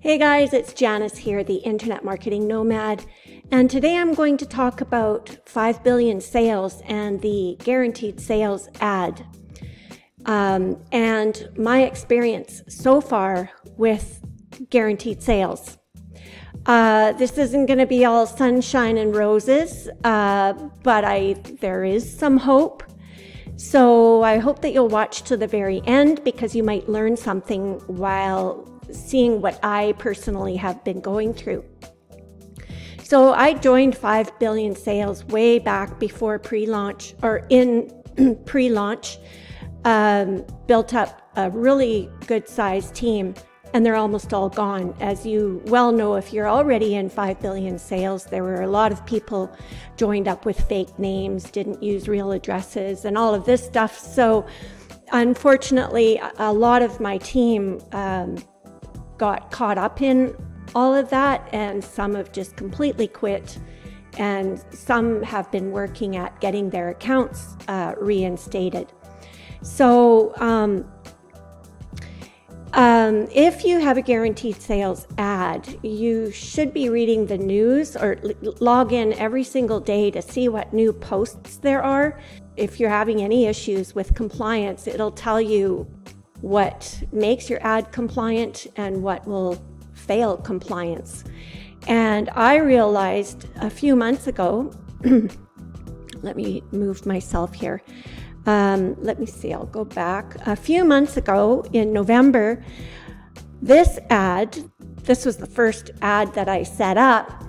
Hey guys, it's Janice here, the Internet Marketing Nomad, and today I'm going to talk about 5 billion sales and the guaranteed sales ad, and my experience so far with guaranteed sales. This isn't going to be all sunshine and roses, but there is some hope. So I hope that you'll watch to the very end because you might learn something while seeing what I personally have been going through. So I joined 5 billion sales way back before pre-launch, or in pre-launch, built up a really good sized team, and they're almost all gone. As you well know, if you're already in 5 billion sales, there were a lot of people joined up with fake names, didn't use real addresses, and all of this stuff. So unfortunately, a lot of my team got caught up in all of that, and some have just completely quit, and some have been working at getting their accounts reinstated. So if you have a guaranteed sales ad, you should be reading the news or log in every single day to see what new posts there are. If you're having any issues with compliance, it'll tell you what makes your ad compliant and what will fail compliance. And I realized a few months ago, let me move myself here. Let me see, I'll go back. A few months ago in November, this was the first ad that I set up.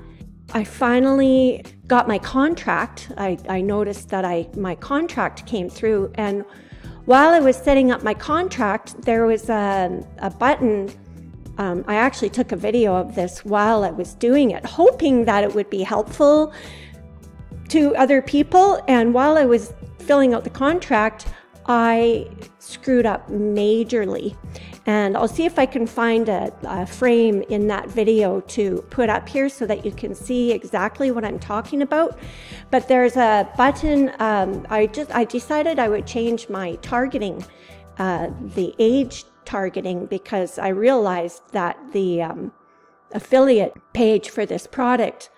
I finally got my contract. I noticed that my contract came through, and while I was setting up my contract, there was a button. I actually took a video of this while I was doing it, hoping that it would be helpful to other people. And while I was filling out the contract, I screwed up majorly. And I'll see if I can find a frame in that video to put up here so that you can see exactly what I'm talking about. But there's a button. I decided I would change my targeting, the age targeting, because I realized that the affiliate page for this product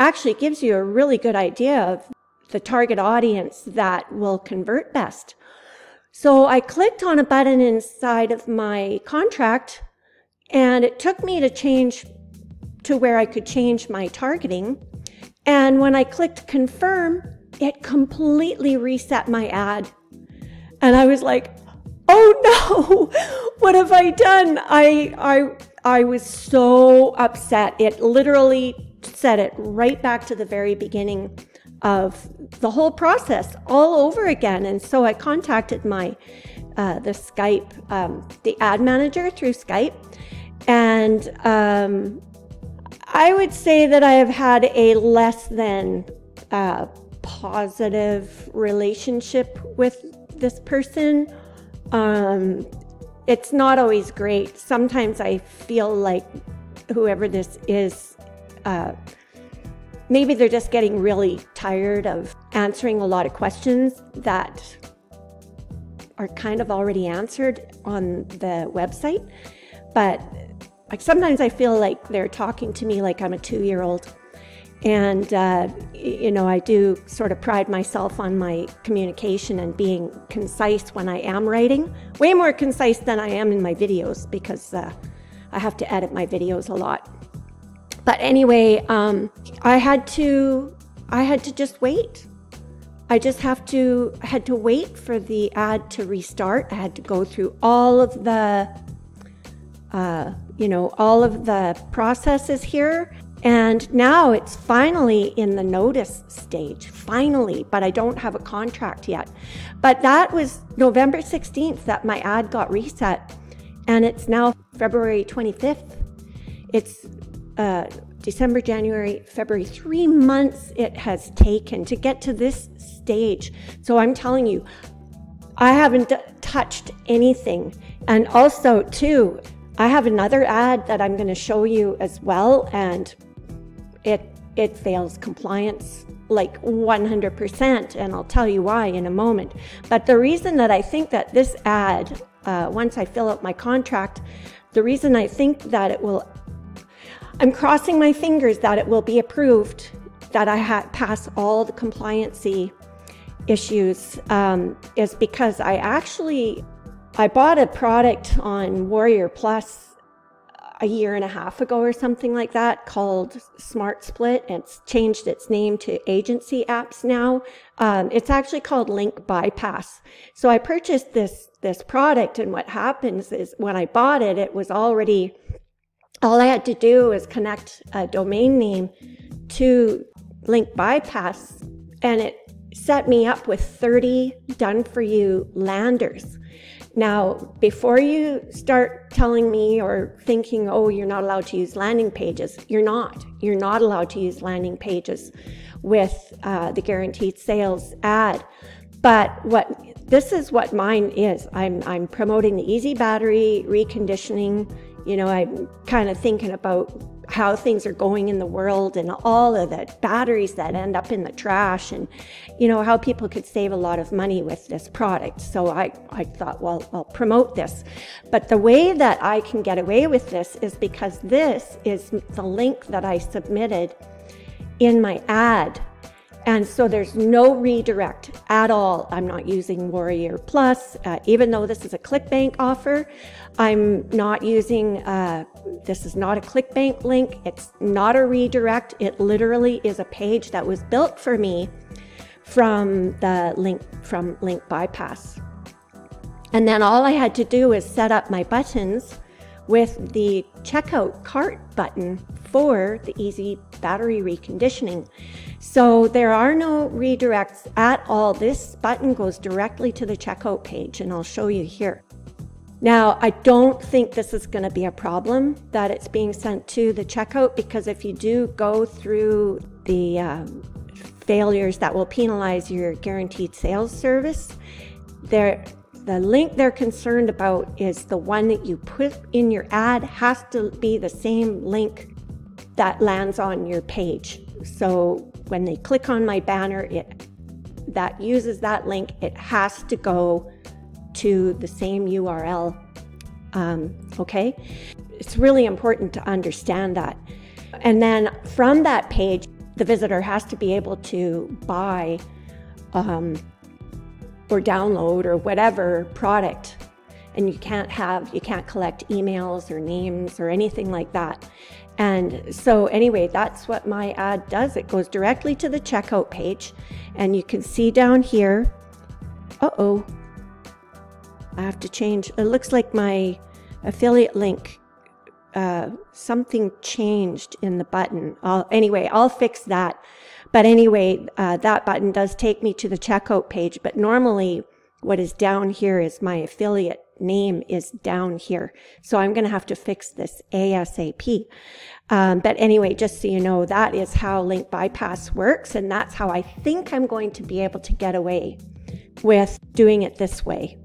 actually gives you a really good idea of the target audience that will convert best. So I clicked on a button inside of my contract, and it took me to where I could change my targeting. And when I clicked confirm, it completely reset my ad. And I was like, oh no, what have I done? I was so upset. It literally set it right back to the very beginning of the whole process all over again. And so I contacted the Skype, the ad manager through Skype. And I would say that I have had a less than positive relationship with this person. It's not always great. Sometimes I feel like whoever this is, maybe they're just getting really tired of answering a lot of questions that are kind of already answered on the website. But like sometimes I feel like they're talking to me like I'm a 2-year-old. And, I do sort of pride myself on my communication and being concise when I am writing. Way more concise than I am in my videos because I have to edit my videos a lot. But anyway, I had to just wait. I had to wait for the ad to restart. I had to go through all of the, all of the processes here. And now it's finally in the notice stage, finally, but I don't have a contract yet. But that was November 16th that my ad got reset, and it's now February 25th. It's December, January, February, 3 months it has taken to get to this stage. So I'm telling you, I haven't touched anything. And also too, I have another ad that I'm going to show you as well, and it fails compliance like 100%, and I'll tell you why in a moment. But the reason that I think that this ad, once I fill out my contract, the reason I think that it will, I'm crossing my fingers that it will be approved, that I pass all the compliancy issues, is because I bought a product on Warrior Plus a year and a half ago or something like that, called Smart Split. It's changed its name to Agency Apps now. It's actually called Link Bypass. So I purchased this product, and what happens is when I bought it, it was already, all I had to do was connect a domain name to Link Bypass, and it set me up with 30 done-for-you landers. Now, before you start telling me or thinking, oh, you're not allowed to use landing pages, you're not. You're not allowed to use landing pages with the guaranteed sales ad. But this is what mine is. I'm promoting the easy battery reconditioning. You know, I'm kind of thinking about how things are going in the world and all of the batteries that end up in the trash, and, you know, how people could save a lot of money with this product. So I thought, well, I'll promote this. But the way that I can get away with this is because this is the link that I submitted in my ad. And so there's no redirect at all. I'm not using Warrior Plus, even though this is a ClickBank offer. I'm not using, this is not a ClickBank link. It's not a redirect. It literally is a page that was built for me from Link Bypass. And then all I had to do was set up my buttons with the checkout cart button for the easy battery reconditioning. So there are no redirects at all. This button goes directly to the checkout page, and I'll show you here. Now, I don't think this is going to be a problem that it's being sent to the checkout, because if you do go through the failures that will penalize your guaranteed sales service, the link they're concerned about is the one that you put in your ad has to be the same link that lands on your page. So when they click on my banner, that uses that link, it has to go to the same URL. Okay? It's really important to understand that. And then from that page, the visitor has to be able to buy or download or whatever product. And you can't collect emails or names or anything like that. And so anyway, that's what my ad does. It goes directly to the checkout page, and you can see down here, I have to change. It looks like my affiliate link, something changed in the button. I'll fix that. But anyway, that button does take me to the checkout page, but normally what is down here is my affiliate name is down here. So I'm going to have to fix this ASAP. But anyway, just so you know, that is how Link Bypass works. And that's how I think I'm going to be able to get away with doing it this way.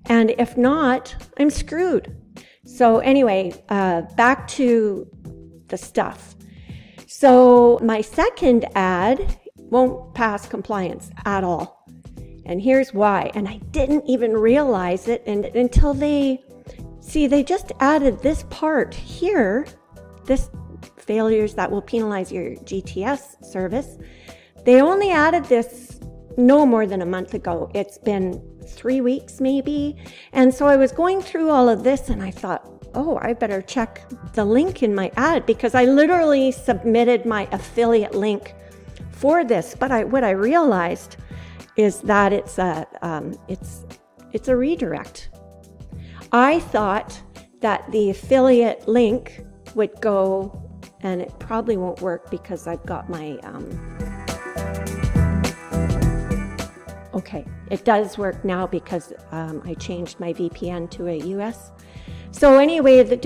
And if not, I'm screwed. So anyway, back to the stuff. So my second ad won't pass compliance at all. And here's why. And I didn't even realize it until they just added this part here, this failures that will penalize your GTS service. They only added this no more than a month ago. It's been 3 weeks maybe. And so I was going through all of this and I thought, oh, I better check the link in my ad, because I literally submitted my affiliate link for this. But what I realized is that it's a redirect. I thought that the affiliate link would go, and it probably won't work because I've got my, okay, it does work now because I changed my VPN to a US. So anyway, the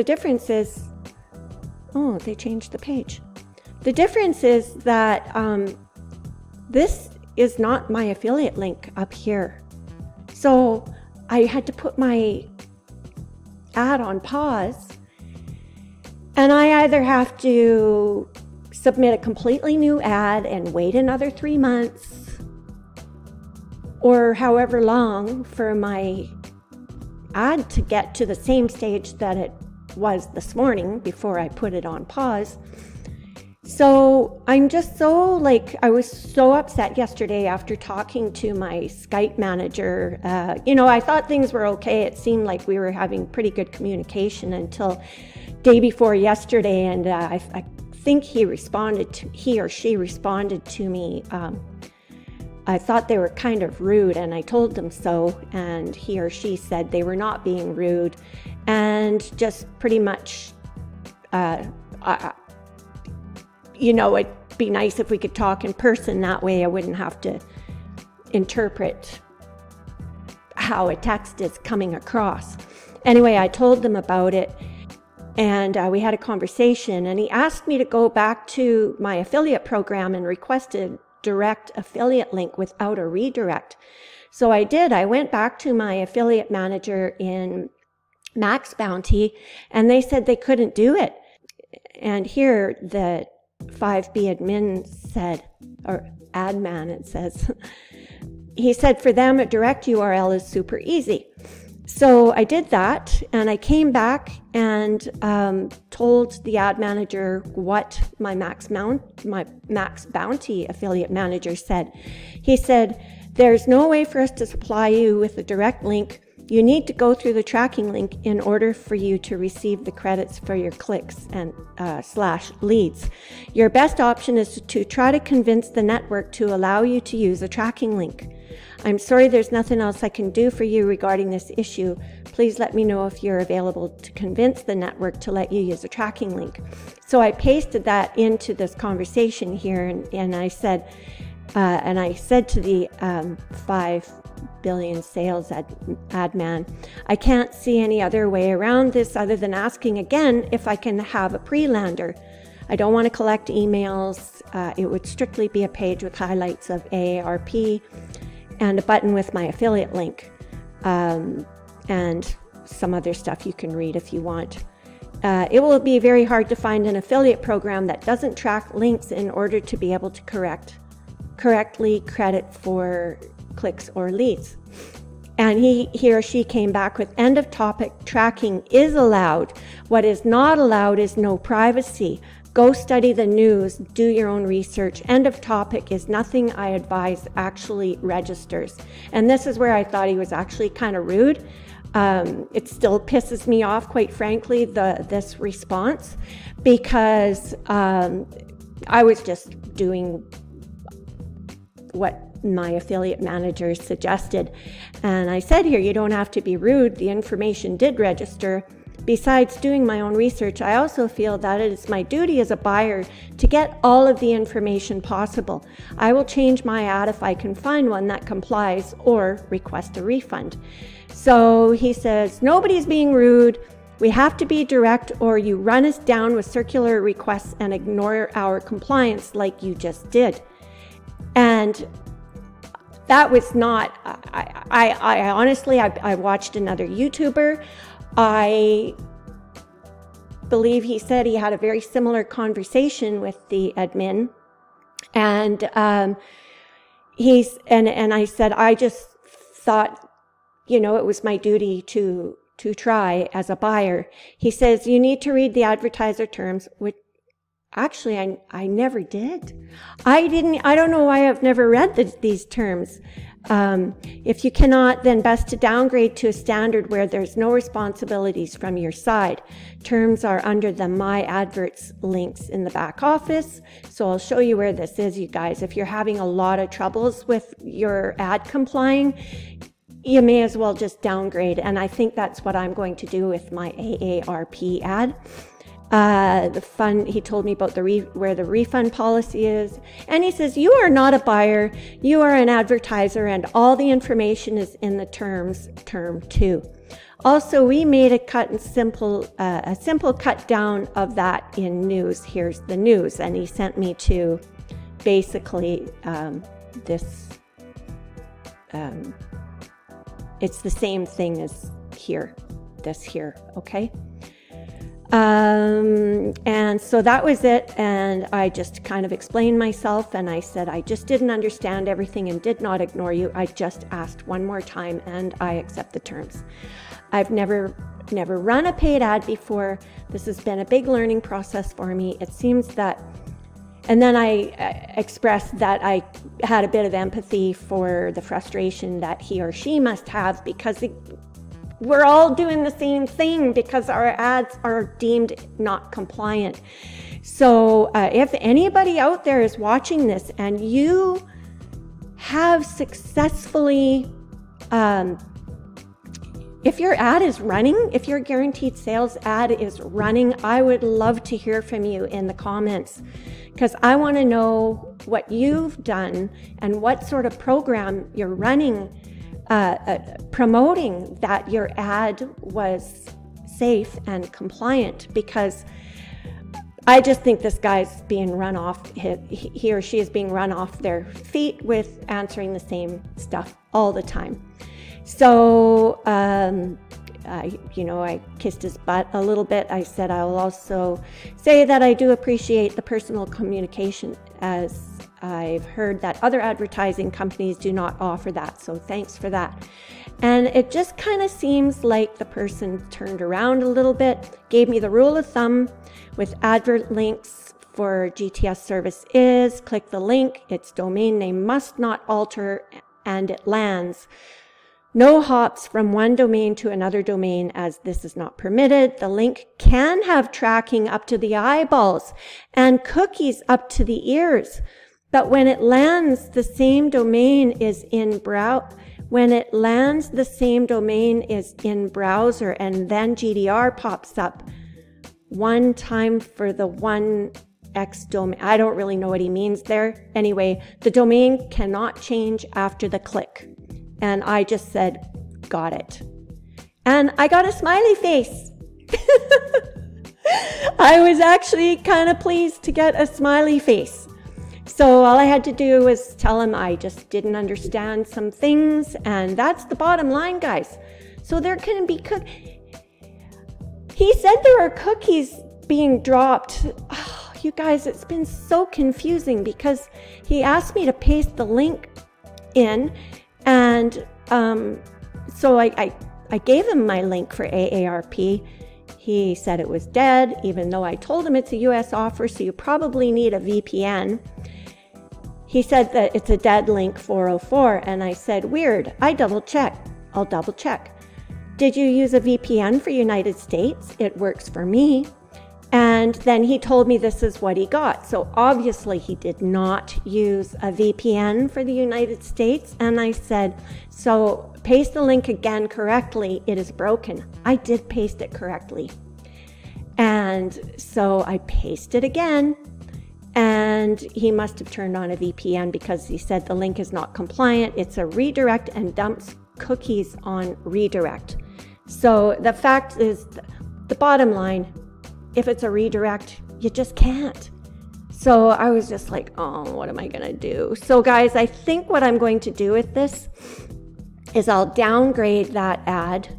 difference is, oh, they changed the page. The difference is that this is not my affiliate link up here. So I had to put my ad on pause, and I either have to submit a completely new ad and wait another 3 months or however long for my ad to get to the same stage that it was this morning before I put it on pause. So I'm just so I was so upset yesterday after talking to my Skype manager. I thought things were okay. It seemed like we were having pretty good communication until day before yesterday, and I think he or she responded to me. I thought they were kind of rude, and I told them so, and he or she said they were not being rude, and just pretty much, it'd be nice if we could talk in person. That way I wouldn't have to interpret how a text is coming across. Anyway, I told them about it, and we had a conversation, and he asked me to go back to my affiliate program and request a direct affiliate link without a redirect. So I did. I went back to my affiliate manager in Max Bounty, and they said they couldn't do it. And here the 5B admin said, or admin it says, he said for them a direct URL is super easy. So I did that, and I came back and told the ad manager what my Max Bounty affiliate manager said. He said, there's no way for us to supply you with a direct link. You need to go through the tracking link in order for you to receive the credits for your clicks and / leads. Your best option is to try to convince the network to allow you to use a tracking link. I'm sorry, there's nothing else I can do for you regarding this issue. Please let me know if you're available to convince the network to let you use a tracking link. So I pasted that into this conversation here, and I said to the 5Billion sales admin, I can't see any other way around this other than asking again if I can have a pre-lander. I don't want to collect emails. It would strictly be a page with highlights of AARP and a button with my affiliate link, and some other stuff you can read if you want. It will be very hard to find an affiliate program that doesn't track links in order to be able to correctly credit for clicks or leads. And he or she came back with end of topic tracking is allowed. What is not allowed is no privacy. Go study the news, do your own research. End of topic is nothing I advise actually registers. And this is where I thought he was actually kind of rude. It still pisses me off, quite frankly, this response, because I was just doing what my affiliate manager suggested. And I said here, you don't have to be rude. The information did register. Besides doing my own research, I also feel that it is my duty as a buyer to get all of the information possible. I will change my ad if I can find one that complies or request a refund. So he says, nobody's being rude. We have to be direct, or you run us down with circular requests and ignore our compliance like you just did. And that was not, I honestly, I watched another YouTuber. I believe he said he had a very similar conversation with the admin, and and I said, I just thought, it was my duty to try as a buyer. He says, you need to read the advertiser terms, which actually I never did. I don't know why I've never read these terms. If you cannot, then best to downgrade to a standard where there's no responsibilities from your side. Terms are under the My Adverts links in the back office. So I'll show you where this is, you guys. If you're having a lot of troubles with your ad complying, you may as well just downgrade. And I think that's what I'm going to do with my AARP ad. He told me about where the refund policy is. And he says, you are not a buyer, you are an advertiser, and all the information is in the term 2. Also, we made a simple cut down of that in news. Here's the news. And he sent me to basically this, it's the same thing as here, this here, okay? And so that was it, and I just kind of explained myself, and I said I just didn't understand everything and did not ignore you. I just asked one more time, and I accept the terms. I've never run a paid ad before. This has been a big learning process for me. It seems that, and then I expressed that I had a bit of empathy for the frustration that he or she must have, because we're all doing the same thing because our ads are deemed not compliant. So if anybody out there is watching this and you have successfully, if your ad is running, if your guaranteed sales ad is running, I would love to hear from you in the comments, because I want to know what you've done and what sort of program you're running, promoting that your ad was safe and compliant, because I just think this guy's being run off, he or she is being run off their feet with answering the same stuff all the time. So, I kissed his butt a little bit. I said, I'll also say that I do appreciate the personal communication, as I've heard that other advertising companies do not offer that. So thanks for that. And it just kind of seems like the person turned around a little bit, gave me the rule of thumb with advert links for GTS service is, click the link, its domain name must not alter, and it lands. No hops from one domain to another domain, as this is not permitted. The link can have tracking up to the eyeballs and cookies up to the ears. But when it lands, the same domain is in browser, and then GDR pops up one time for the 1x domain. I don't really know what he means there. Anyway, the domain cannot change after the click. And I just said, got it. And I got a smiley face. I was actually kind of pleased to get a smiley face. So all I had to do was tell him I just didn't understand some things, and that's the bottom line, guys. So there can be he said there are cookies being dropped. Oh, you guys, it's been so confusing, because he asked me to paste the link in, and so I gave him my link for AARP. He said it was dead, even though I told him it's a US offer, so you probably need a VPN. He said that it's a dead link 404, and I said, weird. I'll double check. Did you use a VPN for United States? It works for me. And then he told me this is what he got. So obviously he did not use a VPN for the United States. And I said, so paste the link again correctly. It is broken. I did paste it correctly. And so I pasted again. And he must have turned on a VPN, because he said the link is not compliant. It's a redirect and dumps cookies on redirect. So the fact is, the bottom line, if it's a redirect, you just can't. So I was just like, oh, what am I going to do? So guys, I think what I'm going to do with this is I'll downgrade that ad,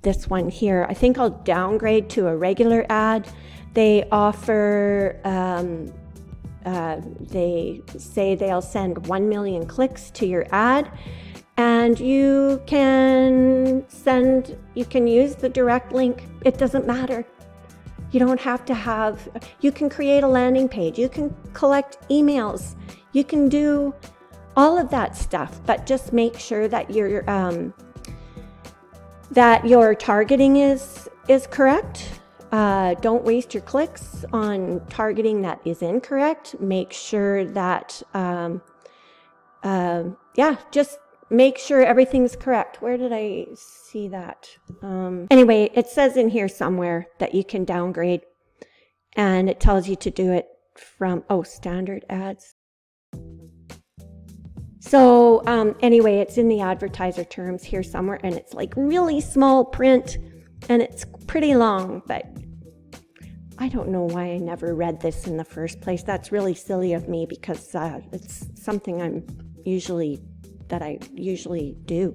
this one here. I think I'll downgrade to a regular ad. They offer, they say they'll send 1 million clicks to your ad, and you can use the direct link. It doesn't matter. You don't have to you can create a landing page. You can collect emails. You can do all of that stuff, but just make sure that your targeting is correct. Don't waste your clicks on targeting that is incorrect. Make sure that, just make sure everything's correct. Where did I see that? Anyway, it says in here somewhere that you can downgrade, and it tells you to do it from, standard ads. So anyway, it's in the advertiser terms here somewhere, and it's like really small print, and it's pretty long, but I don't know why I never read this in the first place. That's really silly of me, because it's something I usually do.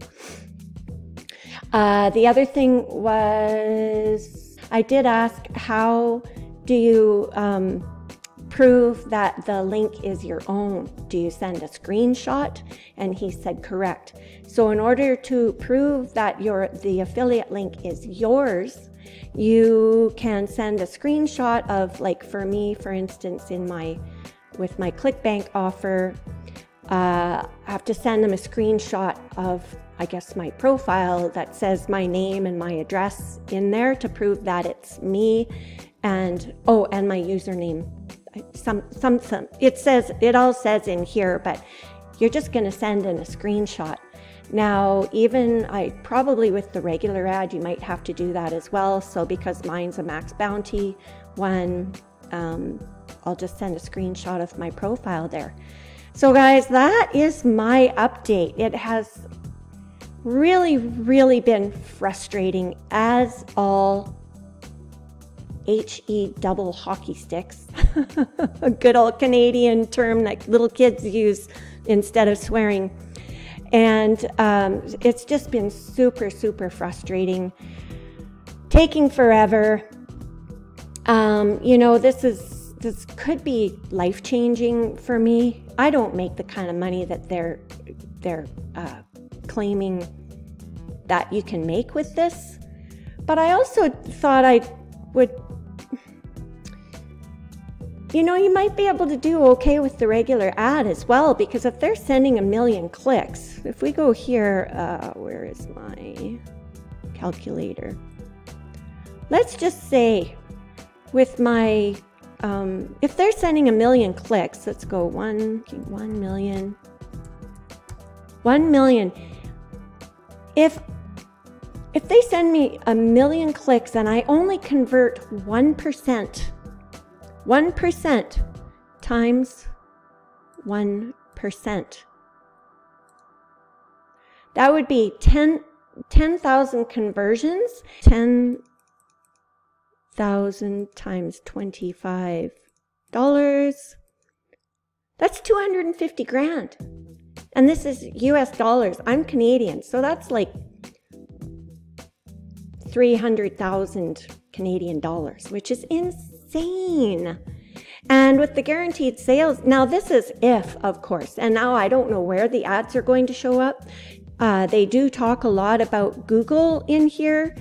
The other thing was, I did ask, how do you prove that the link is your own? Do you send a screenshot? And he said correct. So in order to prove that the affiliate link is yours, you can send a screenshot of, like for me, for instance, with my ClickBank offer, I have to send them a screenshot of, I guess, my profile that says my name and my address in there to prove that it's me, and my username. It all says in here, but you're just going to send in a screenshot. Now, even probably with the regular ad, you might have to do that as well. So because mine's a max bounty one, I'll just send a screenshot of my profile there. So guys, that is my update. It has really, really been frustrating, as all HE double hockey sticks, a good old Canadian term that little kids use instead of swearing. And it's just been super, super frustrating, taking forever. You know, this could be life-changing for me. I don't make the kind of money that they're claiming that you can make with this. But I also thought I would, you know, you might be able to do okay with the regular ad as well, because if they're sending 1 million clicks, if we go here, where is my calculator? Let's just say with my, if they're sending 1 million clicks, let's go 1 million. 1 million. If they send me 1 million clicks and I only convert 1%, 1% times 1%, that would be 10,000 conversions. 10,000 times $25. That's 250 grand. And this is US dollars. I'm Canadian, so that's like 300,000 Canadian dollars, which is insane. And with the guaranteed sales, now this is if, of course, and now I don't know where the ads are going to show up. They do talk a lot about Google in here.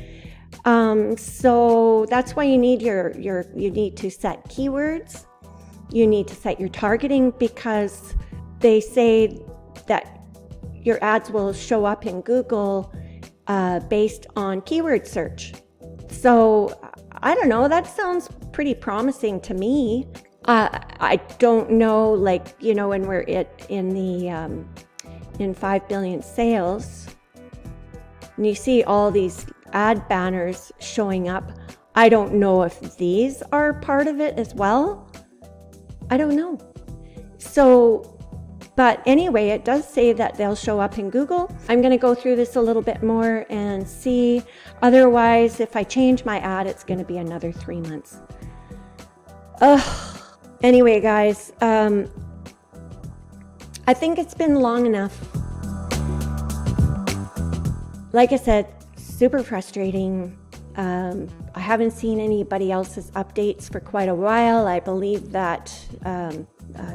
So that's why you need you need to set keywords. You need to set your targeting, because they say that your ads will show up in Google based on keyword search. So I don't know, that sounds pretty promising to me. I don't know, like, you know, when we're in 5 billion sales, and you see all these ad banners showing up, I don't know if these are part of it as well. I don't know. So, but anyway, it does say that they'll show up in Google. I'm going to go through this a little bit more and see. Otherwise, if I change my ad, it's going to be another 3 months. Anyway, guys, I think it's been long enough. Like I said, super frustrating. I haven't seen anybody else's updates for quite a while. I believe that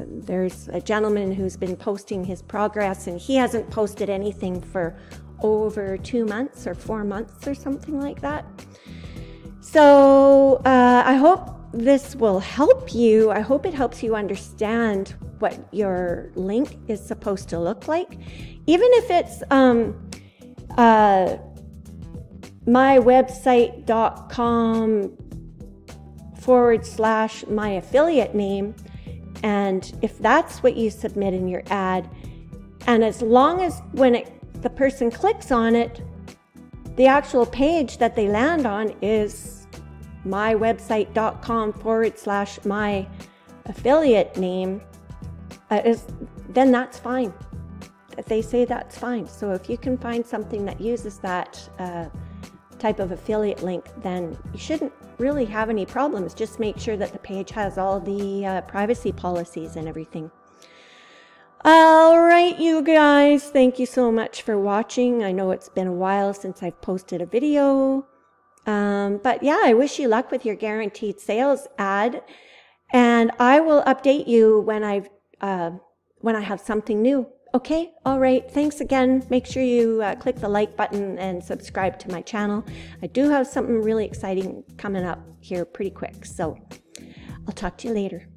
there's a gentleman who's been posting his progress, and he hasn't posted anything for over 2 months or 4 months or something like that. So I hope this will help you. I hope it helps you understand what your link is supposed to look like. Even if it's mywebsite.com/ my affiliate name, and if that's what you submit in your ad, and as long as when the person clicks on it, the actual page that they land on is mywebsite.com/ my affiliate name, then that's fine. They say that's fine. So if you can find something that uses that type of affiliate link, then you shouldn't really have any problems. Just make sure that the page has all the privacy policies and everything. All right, you guys, thank you so much for watching. I know it's been a while since I've posted a video. But yeah, I wish you luck with your guaranteed sales ad. And and I will update you when I have something new. Okay, all right, thanks again. Make sure you click the like button and subscribe to my channel. I do have something really exciting coming up here pretty quick, so I'll talk to you later.